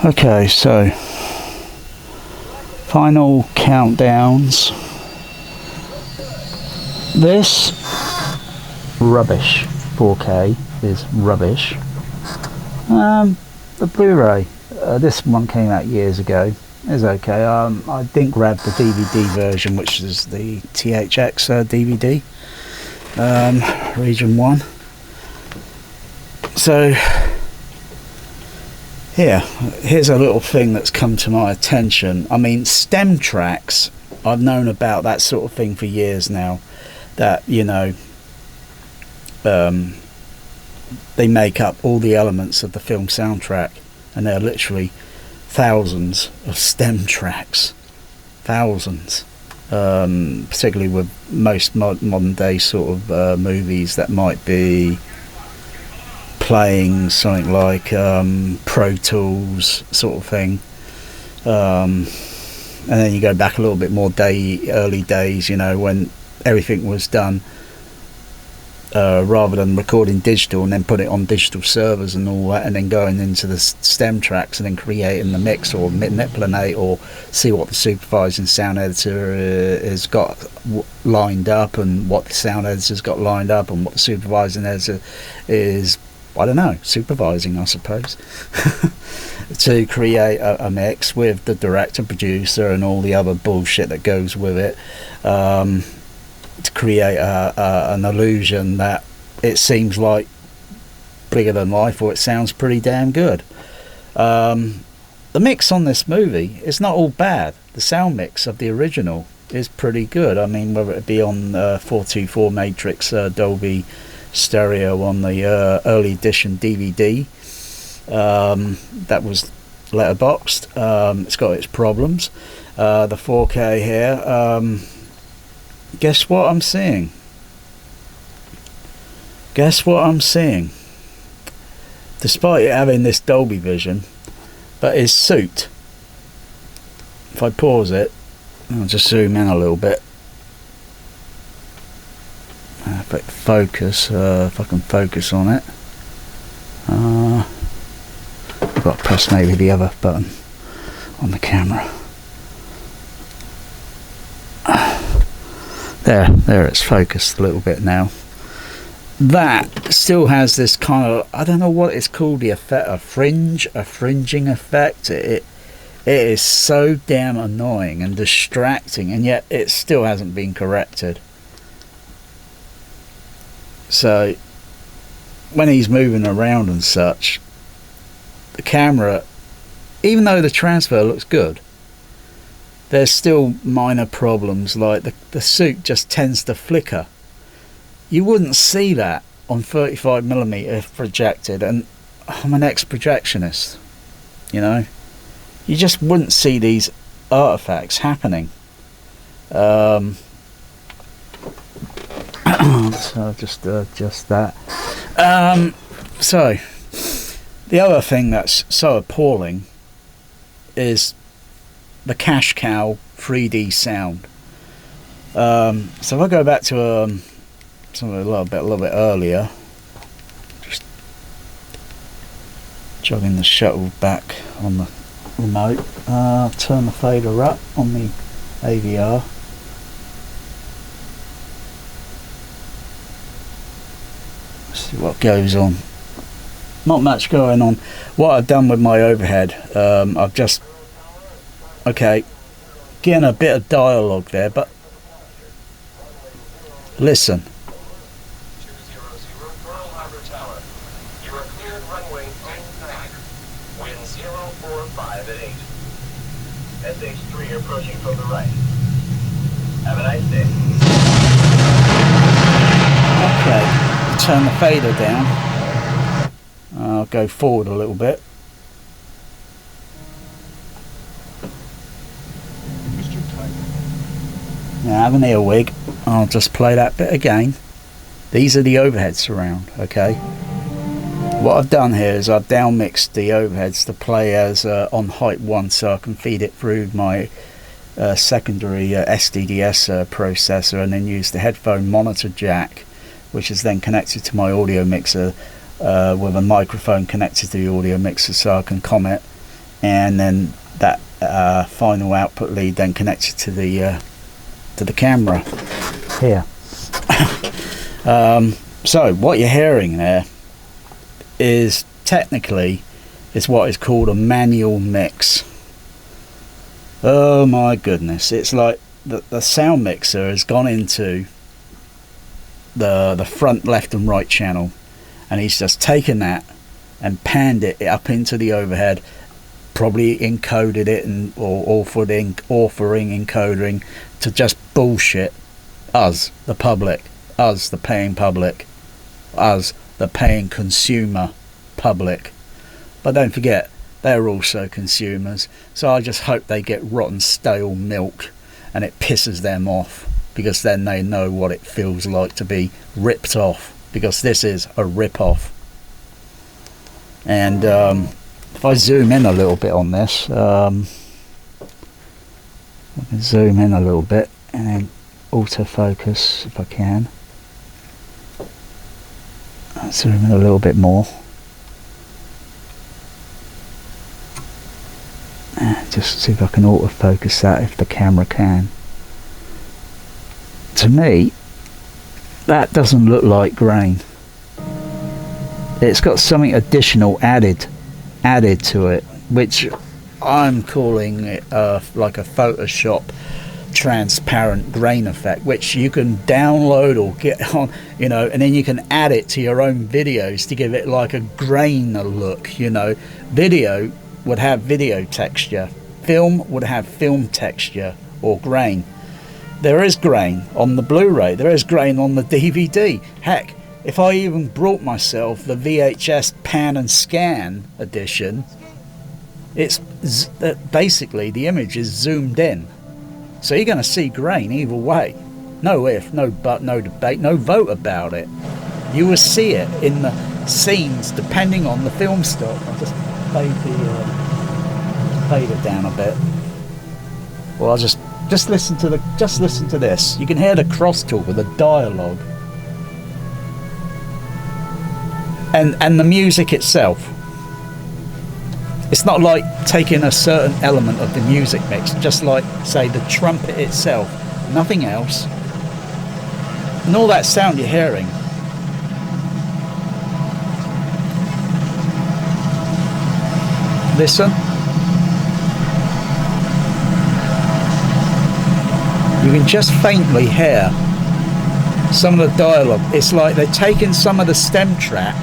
Okay, so final countdowns. This rubbish 4K is rubbish. The Blu-ray, this one came out years ago, is okay. I didn't grab the DVD version, which is the THX DVD, region 1. So here's a little thing that's come to my attention. I mean, stem tracks, I've known about that sort of thing for years now, that, you know, they make up all the elements of the film soundtrack, and there are literally thousands of stem tracks, thousands, particularly with most modern day sort of movies that might be playing something like Pro Tools sort of thing, and then you go back a little bit more early days, you know, when everything was done rather than recording digital and then put it on digital servers and all that, and then going into the stem tracks and then creating the mix or manipulate or see what the supervising sound editor has got lined up, and what the sound editor's got lined up, and what the supervising editor is, I don't know, supervising, I suppose, to create a mix with the director, producer, and all the other bullshit that goes with it, to create an illusion that it seems like bigger than life, or it sounds pretty damn good. The mix on this movie is not all bad. The sound mix of the original is pretty good. I mean, whether it be on 424 Matrix Dolby stereo on the early edition DVD that was letterboxed, it's got its problems. The 4K here, guess what I'm seeing? Guess what I'm seeing? Despite it having this Dolby vision, but his suit, if I pause it, I'll just zoom in a little bit. If I focus, if I can focus on it, I've got to press maybe the other button on the camera. There it's focused a little bit now. That still has this kind of, I don't know what it's called, the effect, a fringing effect. It is so damn annoying and distracting, and yet it still hasn't been corrected. So when he's moving around and such, the camera, even though the transfer looks good, there's still minor problems, like the suit just tends to flicker. You wouldn't see that on 35mm if projected, and I'm an ex-projectionist, you know. You just wouldn't see these artifacts happening. So just adjust that. So the other thing that's so appalling is the cash cow 3D sound. So if I go back to something a little bit earlier, just jogging the shuttle back on the remote, turn the fader up on the AVR. See what goes on. Not much going on. What I've done with my overhead, I've just getting a bit of dialogue there, but listen. 200 Pearl Harbor Tower. You are cleared runway 29. Wind 045 at 8. SH3 approaching from the right. Have a nice day. Okay, turn the fader down. I'll go forward a little bit. Now I have an earwig. I'll just play that bit again. These are the overhead surround, okay? What I've done here is I've downmixed the overheads to play as on height 1, so I can feed it through my secondary SDDS processor, and then use the headphone monitor jack, which is then connected to my audio mixer with a microphone connected to the audio mixer, so I can comment and then that final output lead then connected to the camera here. So what you're hearing there is technically is what is called a manual mix. Oh my goodness, it's like the sound mixer has gone into the front left and right channel, and he's just taken that and panned it up into the overhead, probably encoded it or authoring encoding to just bullshit us, the public, us, the paying public, us, the paying consumer public. But don't forget, they're also consumers, so I just hope they get rotten stale milk and it pisses them off, because then they know what it feels like to be ripped off, because this is a rip-off. And if I zoom in a little bit on this, I can zoom in a little bit and then autofocus if I can. I'll zoom in a little bit more. Just see if I can autofocus that, if the camera can. To me, that doesn't look like grain. It's got something additional added to it, which I'm calling it like a Photoshop transparent grain effect, which you can download or get on, you know, and then you can add it to your own videos to give it like a grain look. You know, video would have video texture, film would have film texture or grain. There is grain on the Blu-ray, there is grain on the DVD. Heck, if I even brought myself the VHS pan and scan edition, it's basically the image is zoomed in, so you're going to see grain either way. No if, no but, no debate, no vote about it. You will see it in the scenes depending on the film stock. I'll just fade it down a bit. Well, I'll just listen to this. You can hear the crosstalk of the dialogue and the music itself. It's not like taking a certain element of the music mix, just like, say, the trumpet itself, nothing else, and all that sound you're hearing. Listen. You can just faintly hear some of the dialogue. It's like they're taking some of the stem track,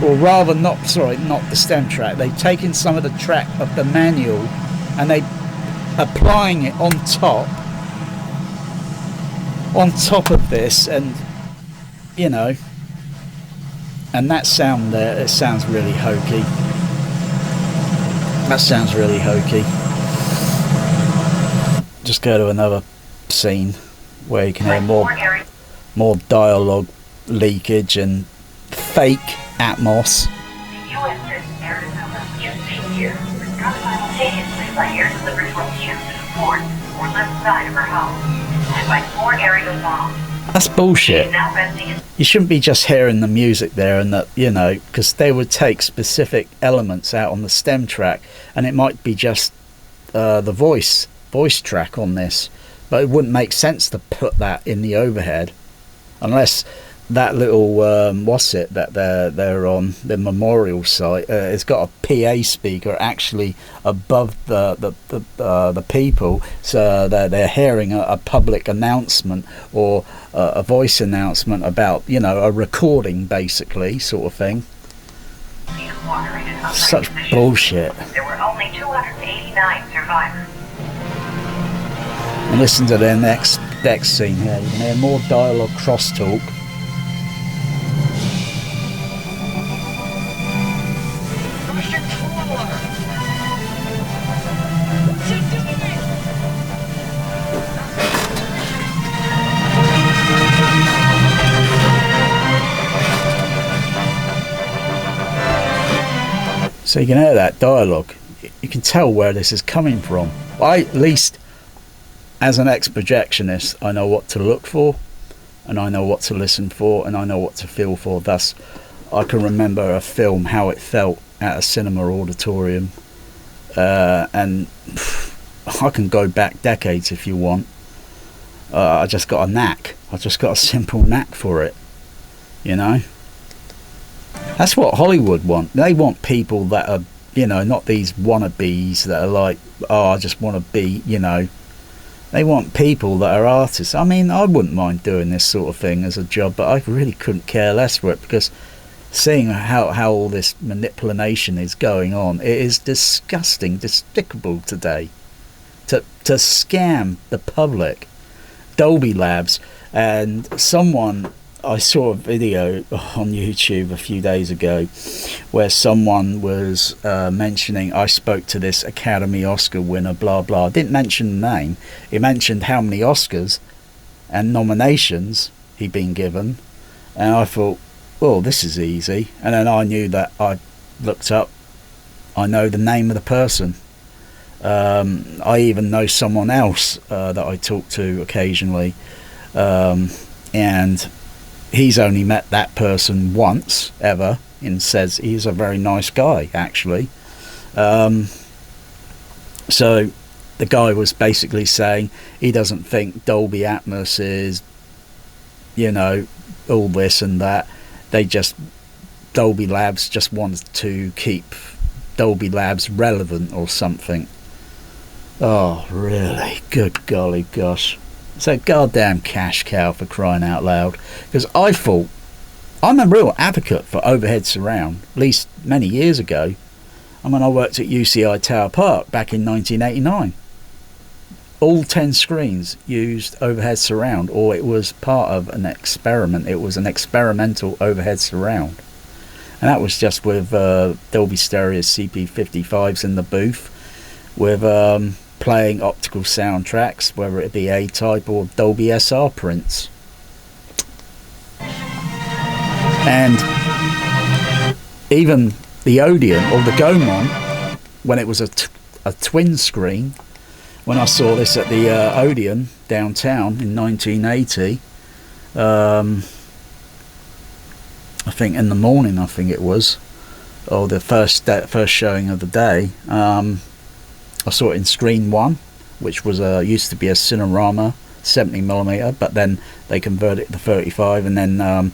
or rather not the stem track, they've taken some of the track of the manual and they applying it on top of this, and you know, and that sound there, it sounds really hokey. That sounds really hokey. Just go to another scene where you can hear more dialogue leakage and fake atmos. The USS Arizona, which you see here, was struck simultaneously by air delivered from you to the port or left side of her hull, and by 4 aerial bombs. That's bullshit. You shouldn't be just hearing the music there, and that, you know, because they would take specific elements out on the stem track, and it might be just the voice track on this, but it wouldn't make sense to put that in the overhead unless that little that they're on the memorial site, it's got a PA speaker actually above the people, so that they're hearing a public announcement or a voice announcement about, you know, a recording basically, sort of thing. Such bullshit. There were only 289 survivors. And listen to their next scene here. You can hear more dialogue crosstalk. So you can hear that dialogue. You can tell where this is coming from. At least as an ex-projectionist, I know what to look for, and I know what to listen for, and I know what to feel for. Thus, I can remember a film, how it felt at a cinema auditorium, and I can go back decades if you want. I just got a knack. I just got a simple knack for it, you know. That's what Hollywood want. They want people that are, you know, not these wannabes that are like, oh, I just want to be, you know. They want people that are artists. I mean, I wouldn't mind doing this sort of thing as a job, but I really couldn't care less for it, because seeing how all this manipulation is going on, it is disgusting, despicable today. To scam the public. Dolby Labs, and someone, I saw a video on YouTube a few days ago where someone was mentioning, I spoke to this Academy Oscar winner, blah blah. Didn't mention the name. He mentioned how many Oscars and nominations he'd been given, and I thought, well, this is easy. And then I knew that. I looked up, I know the name of the person. I even know someone else that I talk to occasionally, and he's only met that person once ever, and says he's a very nice guy, actually. So the guy was basically saying he doesn't think Dolby Atmos is, you know, all this and that. Dolby Labs just wants to keep Dolby Labs relevant or something. Oh, really? Good golly gosh. It's a goddamn cash cow, for crying out loud. Because I thought, I'm a real advocate for overhead surround, at least many years ago. I mean, I worked at UCI Tower Park back in 1989. All 10 screens used overhead surround, or it was part of an experiment. It was an experimental overhead surround. And that was just with Dolby Stereo CP55s in the booth, with playing optical soundtracks, whether it be A-type or Dolby SR prints. And even the Odeon or the Gaumont, when it was a twin screen, when I saw this at the Odeon downtown in 1980, I think in the morning, I think it was, or the first showing of the day, I saw it in screen 1, which was used to be a Cinerama 70mm, but then they converted it to 35, and then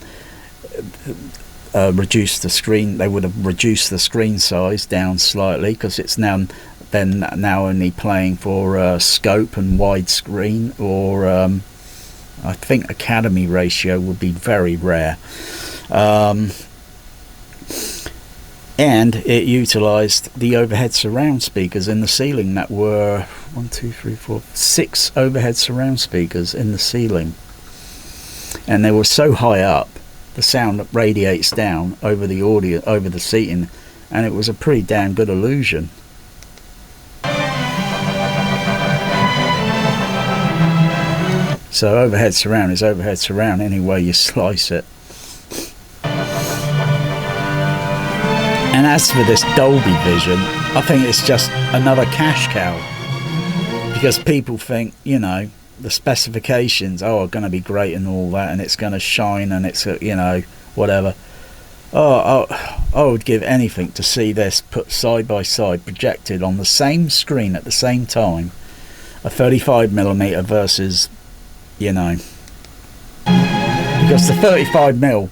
reduced the screen. They would have reduced the screen size down slightly, because it's now only playing for scope and widescreen, or I think Academy ratio would be very rare. And it utilised the overhead surround speakers in the ceiling that were 6 overhead surround speakers in the ceiling, and they were so high up, the sound radiates down over the audio, over the seating, and it was a pretty damn good illusion. So overhead surround is overhead surround any way you slice it. And as for this Dolby Vision, I think it's just another cash cow, because people think, you know, the specifications are going to be great and all that, and it's going to shine, and it's, you know, whatever. I would give anything to see this put side by side, projected on the same screen at the same time, a 35mm versus, you know, because the 35mm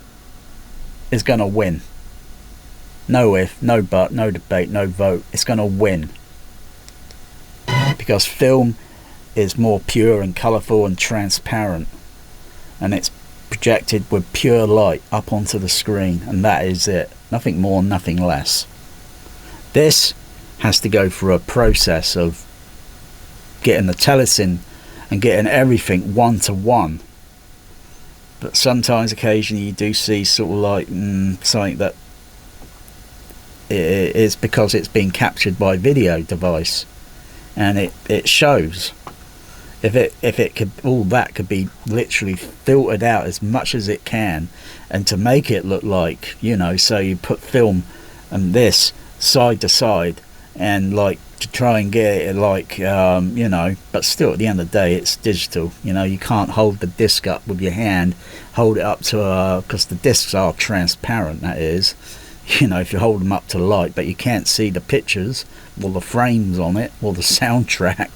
is going to win. No if, no but, no debate, no vote. It's going to win. Because film is more pure and colourful and transparent. And it's projected with pure light up onto the screen. And that is it. Nothing more, nothing less. This has to go through a process of getting the telecin and getting everything one-to-one. But sometimes, occasionally, you do see sort of like something that it's because it's been captured by video device, and it shows. If it could, all that could be literally filtered out as much as it can, and to make it look like, you know, so you put film and this side to side, and like to try and get it like, you know, but still at the end of the day it's digital. You know, you can't hold the disc up with your hand, hold it up to because the discs are transparent, that is. you know, if you hold them up to light, but you can't see the pictures or the frames on it or the soundtrack.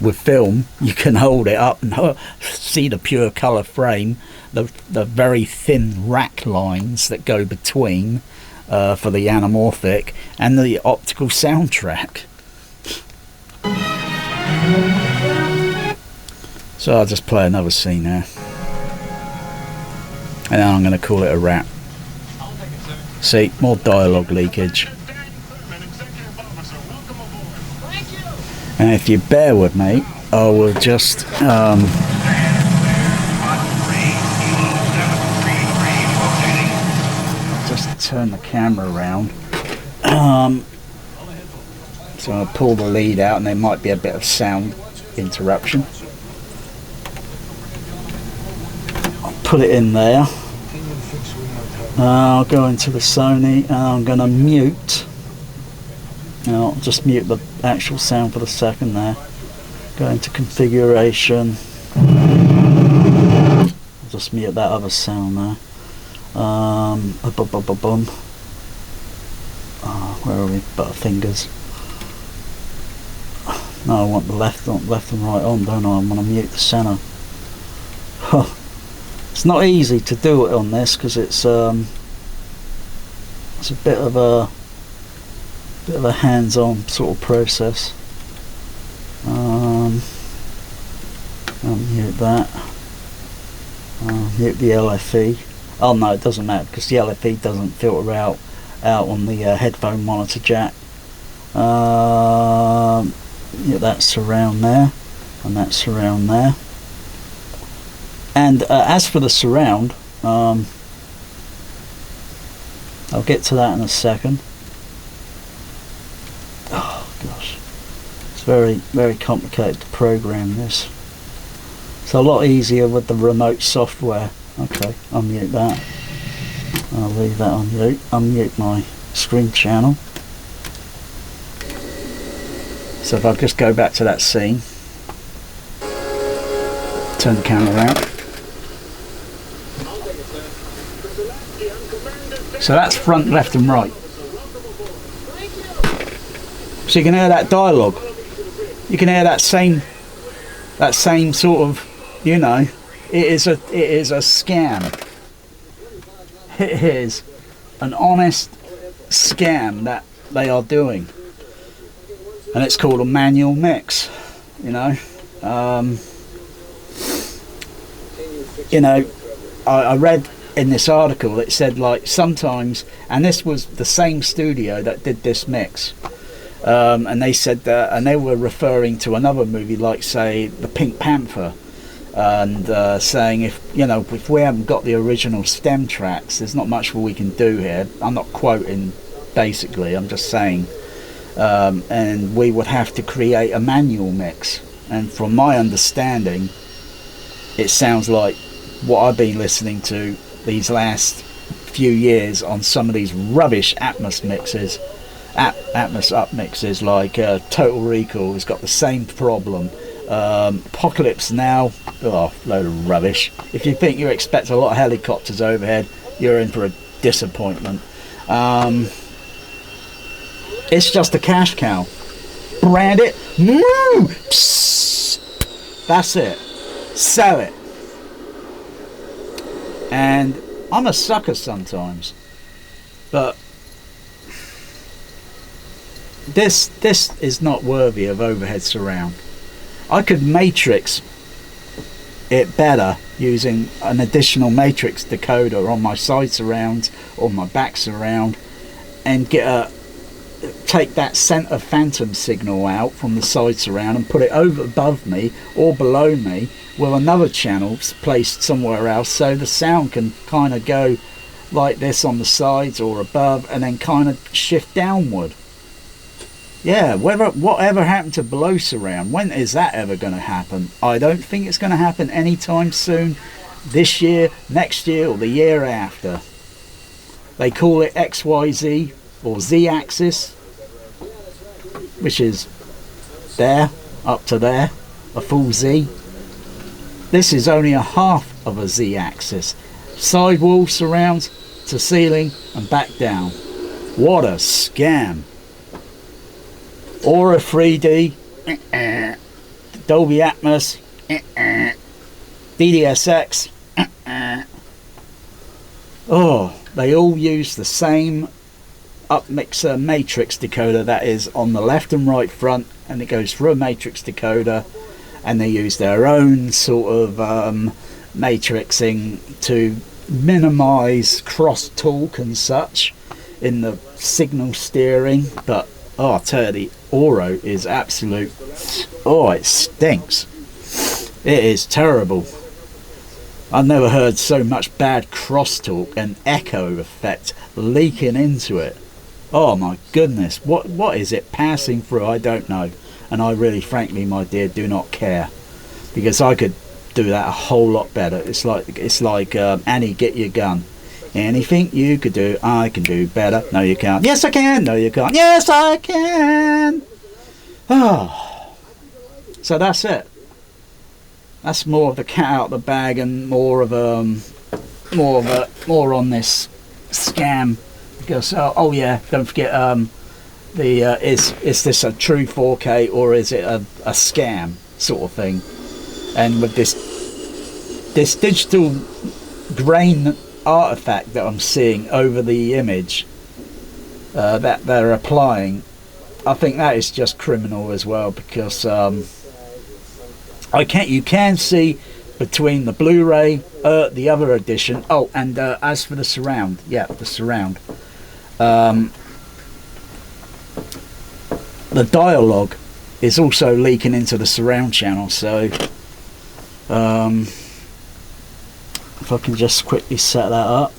With film, you can hold it up and see the pure colour frame, the very thin rack lines that go between for the anamorphic, and the optical soundtrack. So I'll just play another scene there, and then I'm going to call it a wrap. See, more dialogue leakage. And if you bear with me, I will just turn the camera around. So I'll pull the lead out, and there might be a bit of sound interruption. I'll put it in there. I'll go into the Sony, and I'm going to mute. Now I'll just mute the actual sound for the second there. Go into configuration. I'll just mute that other sound there. Where are we? Butterfingers. No, I want the left and right on, don't I? I want to mute the center. It's not easy to do it on this because it's a bit of a hands-on sort of process. I'll mute that. Mute the LFE. Oh no, it doesn't matter because the LFE doesn't filter out on the headphone monitor jack. Yeah, that's surround there, and that's surround there. And as for the surround, I'll get to that in a second. Oh gosh, it's very, very complicated to program this. It's a lot easier with the remote software. Okay, I'll mute that. I'll leave that on mute. Unmute my screen channel. So if I just go back to that scene, turn the camera around. So that's front, left and right. So you can hear that dialogue. You can hear that same sort of, you know, it is a scam. It is an honest scam that they are doing. And it's called a manual mix, you know. I read in this article, it said like sometimes, and this was the same studio that did this mix, and they said that, and they were referring to another movie like say the Pink Panther, and saying if we haven't got the original stem tracks, there's not much we can do here. I'm not quoting, basically, I'm just saying. And we would have to create a manual mix, and from my understanding it sounds like what I've been listening to these last few years on some of these rubbish Atmos mixes, Atmos upmixes, like Total Recall has got the same problem. Apocalypse Now, oh, load of rubbish. If you think you expect a lot of helicopters overhead, you're in for a disappointment. It's just a cash cow. Brand it, moo! Psst. That's it. Sell it. And I'm a sucker sometimes, but this is not worthy of overhead surround. I could matrix it better using an additional matrix decoder on my side surround or my back surround, and take that center phantom signal out from the side surround and put it over above me or below me with another channel placed somewhere else, so the sound can kind of go like this on the sides or above and then kind of shift downward. Yeah, whatever happened to below surround? When is that ever going to happen? I don't think it's going to happen anytime soon. This year, next year, or the year after. They call it XYZ or Z-axis, which is there, up to there, a full Z. This is only a half of a Z-axis. Sidewall surrounds to ceiling and back down. What a scam. Aura 3D, Dolby Atmos, DDSX. Oh, they all use the same upmixer matrix decoder that is on the left and right front, and it goes through a matrix decoder, and they use their own sort of matrixing to minimize crosstalk and such in the signal steering. But oh, I'll tell you, the Oro is absolute, oh, it stinks. It is terrible. I've never heard so much bad crosstalk and echo effect leaking into it. Oh my goodness, what is it passing through? I don't know, and I really, frankly, my dear, do not care, because I could do that a whole lot better. It's like Annie, get your gun. Anything you could do, I can do better. No, you can't. Yes, I can. No, you can't. Yes, I can. Oh, so that's it. That's more of the cat out of the bag, and more on this scam. Because oh yeah, don't forget is this a true 4K or is it a scam sort of thing? And with this digital grain artifact that I'm seeing over the image that they're applying, I think that is just criminal as well, because you can see between the Blu-ray, the other edition. Oh, and as for the surround, yeah, the surround, the dialogue is also leaking into the surround channel. So if I can just quickly set that up.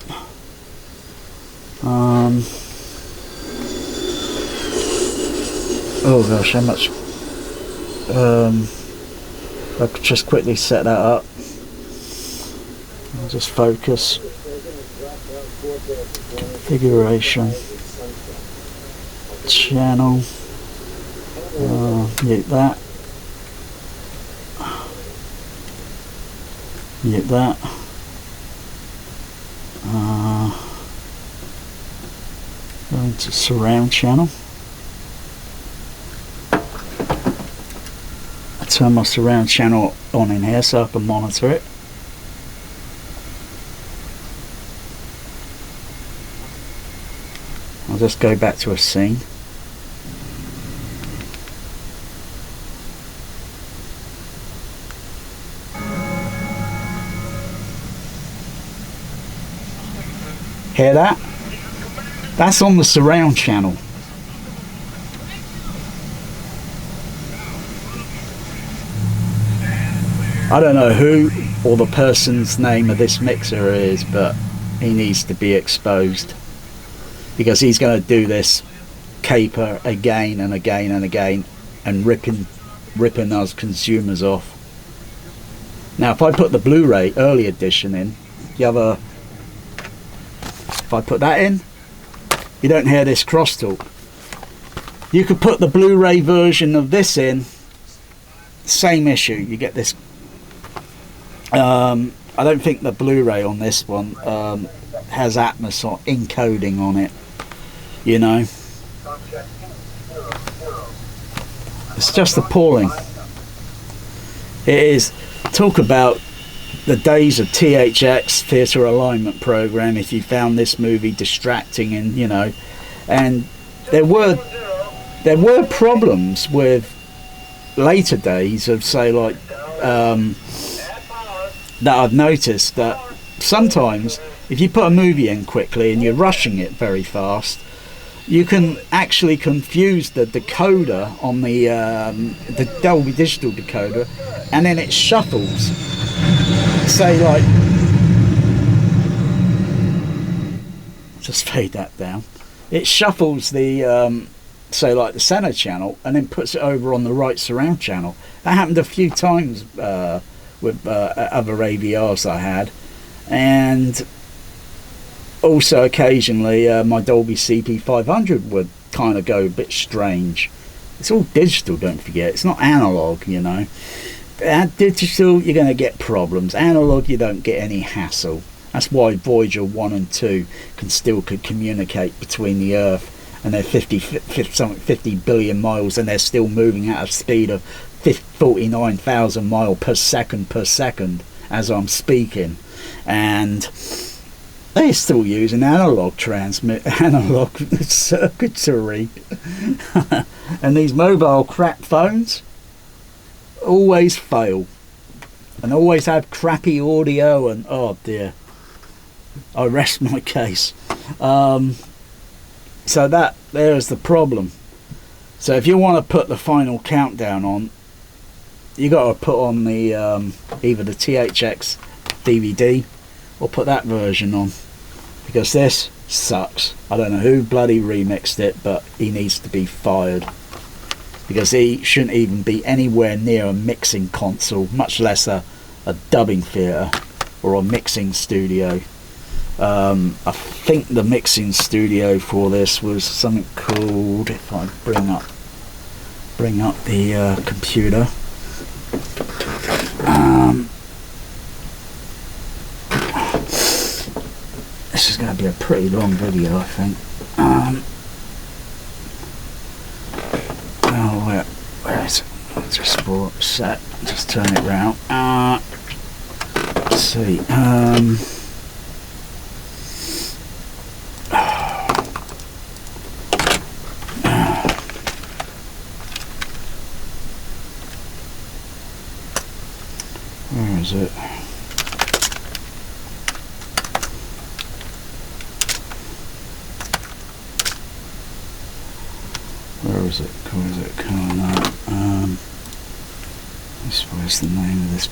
Oh gosh, how much? I could just quickly set that up. I'll just focus. Configuration. Channel. Mute that. Mute that. Go into surround channel. Turn my surround channel on in here so I can monitor it. I'll just go back to a scene. Hear that? That's on the surround channel. I don't know who or the person's name of this mixer is, but he needs to be exposed, because he's going to do this caper again and again and again, and ripping us consumers off. Now, if I put the Blu-ray early edition in, if I put that in, you don't hear this crosstalk. You could put the Blu-ray version of this in, same issue. You get this. I don't think the Blu-ray on this one has Atmos or encoding on it, you know. It's just appalling. It is. Talk about the days of THX, theatre alignment program, if you found this movie distracting, and you know, and there were problems with later days of, say, like that I've noticed that sometimes if you put a movie in quickly and you're rushing it very fast, you can actually confuse the decoder on the Dolby digital decoder, and then it shuffles. Say, like, just fade that down. It shuffles the say, like, the center channel, and then puts it over on the right surround channel. That happened a few times with other AVRs I had, and also occasionally my Dolby CP500 would kind of go a bit strange. It's all digital, don't forget. It's not analog, you know. At digital, you're going to get problems. Analog, you don't get any hassle. That's why Voyager 1 and 2 could communicate between the Earth, and they're 50 billion miles, and they're still moving at a speed of 49,000 miles per second as I'm speaking. And they're still using analog circuitry. And these mobile crap phones always fail and always have crappy audio, and oh dear, I rest my case. So there's the problem. So if you want to put the final countdown on, you got to put on the either the THX DVD or put that version on, because this sucks. I don't know who bloody remixed it, but he needs to be fired, because he shouldn't even be anywhere near a mixing console, much less a dubbing theatre or a mixing studio. I think the mixing studio for this was something called, if I bring up the computer, this is going to be a pretty long video, I think. Oh, where is it? Just for a sec, just turn it round. Let's see. Where is it? Where is it coming up? Where's the name of this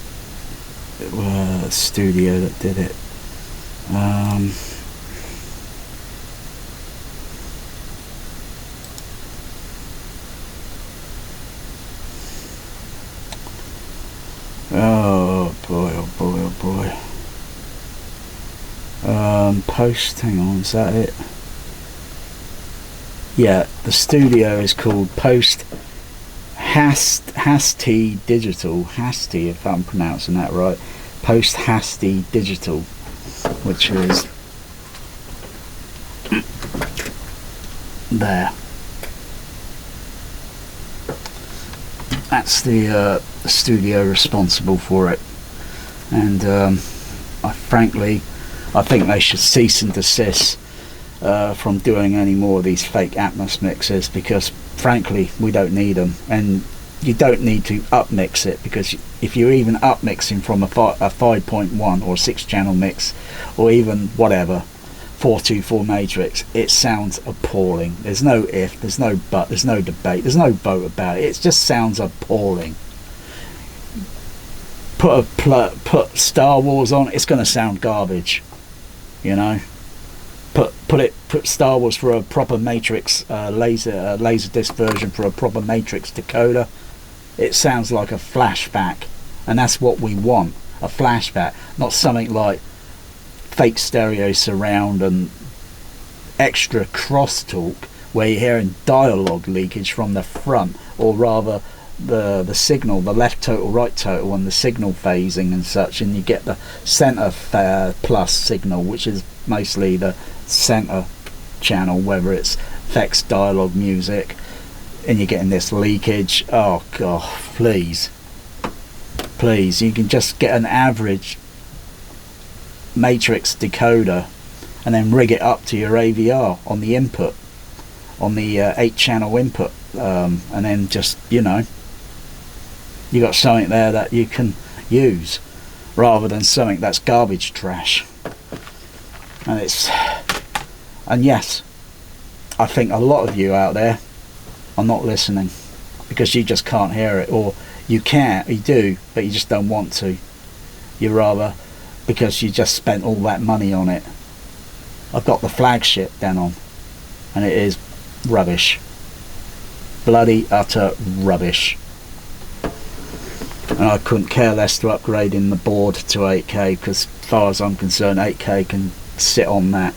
studio that did it? Oh boy, oh boy, oh boy. Post, hang on, is that it? Yeah, the studio is called Post Hasty Digital. Hasty, if I'm pronouncing that right. Post Hasty Digital, which is there. That's the studio responsible for it, and I think they should cease and desist from doing any more of these fake Atmos mixes, because frankly we don't need them. And you don't need to upmix it, because if you're even upmixing from a 5.1 or 6-channel mix, or even whatever 424 matrix, it sounds appalling. There's no if, there's no but, there's no debate, there's no vote about it. It just sounds appalling. Put Star Wars on, it's going to sound garbage, you know. Put Star Wars for a proper matrix laser disc version for a proper matrix decoder, it sounds like a flashback, and that's what we want, a flashback, not something like fake stereo surround and extra crosstalk where you're hearing dialogue leakage from the front, or rather the signal, the left total, right total, and the signal phasing and such, and you get the center plus signal, which is mostly the center channel, whether it's effects, dialogue, music, and you're getting this leakage. Oh god, please, you can just get an average matrix decoder and then rig it up to your AVR on the input, on the 8-channel input, and then just, you know, you got something there that you can use, rather than something that's garbage trash. And yes, I think a lot of you out there are not listening because you just can't hear it, or you do, but you just don't want to. You rather, because you just spent all that money on it. I've got the flagship Denon, and it is rubbish, bloody utter rubbish, and I couldn't care less to upgrade in the board to 8K, because as far as I'm concerned 8K can sit on that.